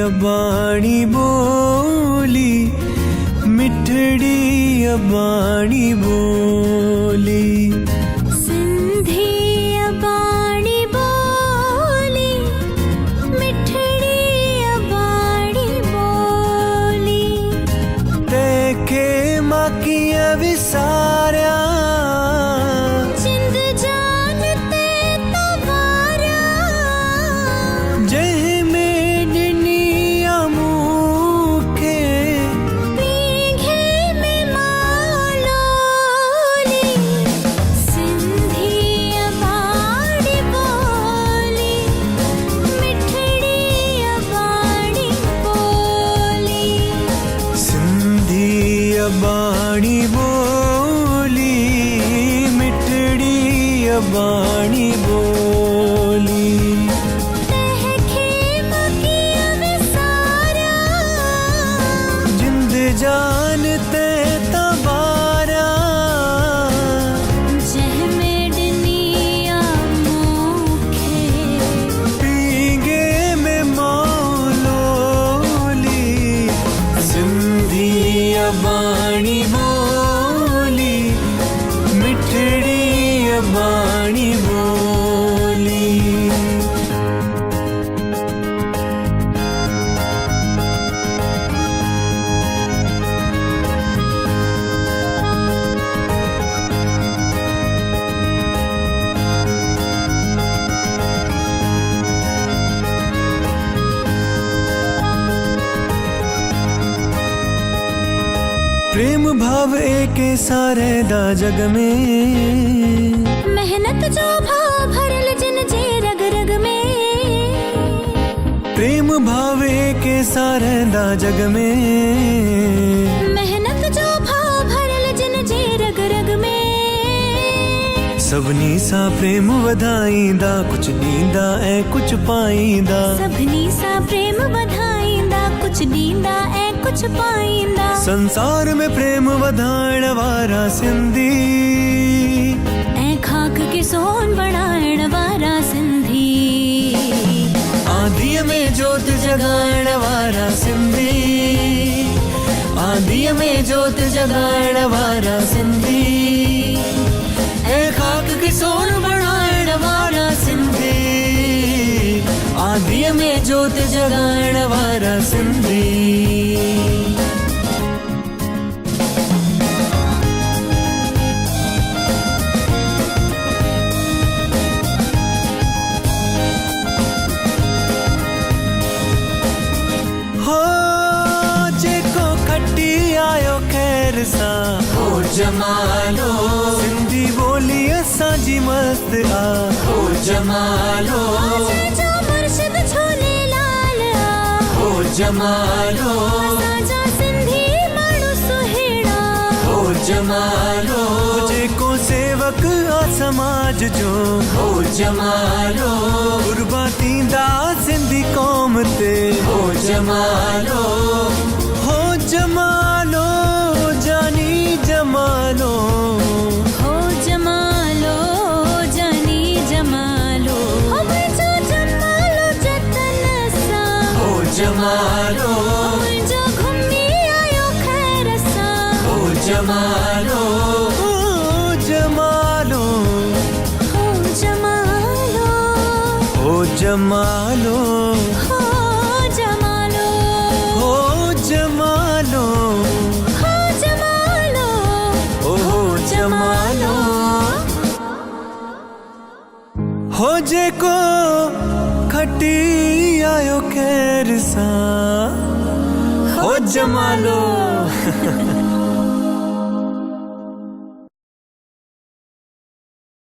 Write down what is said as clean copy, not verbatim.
अबाणी बोली, मिठड़ी अबाणी बोली। सिंधी अबाणी बोली, मिठड़ी अबाणी बोली। तेखे माकिया विसारिया, जिंद जान ते तवारिया। जंहिं में ॾिनिया मूंखे, पींघे में मालोली। सिंधी अबाणी बोली, मिठड़ी अबाणी बोली। सिंधी अबाणी बोली, मिठड़ी अबाणी बोली। तहखे मकिया विसारिया, जिंद जान ते तबारा। जंहिंमें ॾिनिया मूंखे, पींगे में मौलोली। सिंधी अबाणी बोली, मिठड़ी अबाणी बोली। प्रेम भाव एके सारे दा जग में, मेहनत जो भाव भरल जिन जे रग रग में। प्रेम भाव एके सारे दा जग में। मेहनत जो भाव भरल जिन जे रग रग में। सभिनी सा प्रेम वधाईंदा, कुछ ॾींदा ऐं कुछ पाईंदा। सभिनी सा प्रेम वधाईंदा, कुछ ॾींदा ऐं कुछ पाईंदा। संसार में प्रेम वधाइण वारा सिंधी, ऐं खाक के सोन बणाइण वारा सिंधी। आंधीअ में जोत जगाइण वारा सिंधी, आंधीअ में जोत जगाइण वारा सिंधी। ऐं खाक के सोन बणाइण वारा सिंधी, आंधीअ में जोत जगाइण वारा सिंधी। हो जमालो, सिंधी बोली असांजी मस्त आ। हो जमालो, जो मुर्शिद छोले लाल आ। हो जमालो, असांजा सिंधी माण्हू सुहिणा। हो जमालो, जेको सेवक आ समाज जो। हो जमालो, कुर्बा थींदा सिंधी क़ौम ते। हो जमालो, हो जमालो, जानी जमालो। हो जमालो, जानी जमालो। हो मुंहिंजो जमालो जतन सां। हो जमालो, मुंहिंजो घुमी आयो ख़ैर सां। हो जमालो, हो जमालो, हो जमालो, हो जमालो, हो जमालो, हो जमालो, हो जमालो, हो जमालो। हो जेको खटी आयो खैर सां। हो जमालो।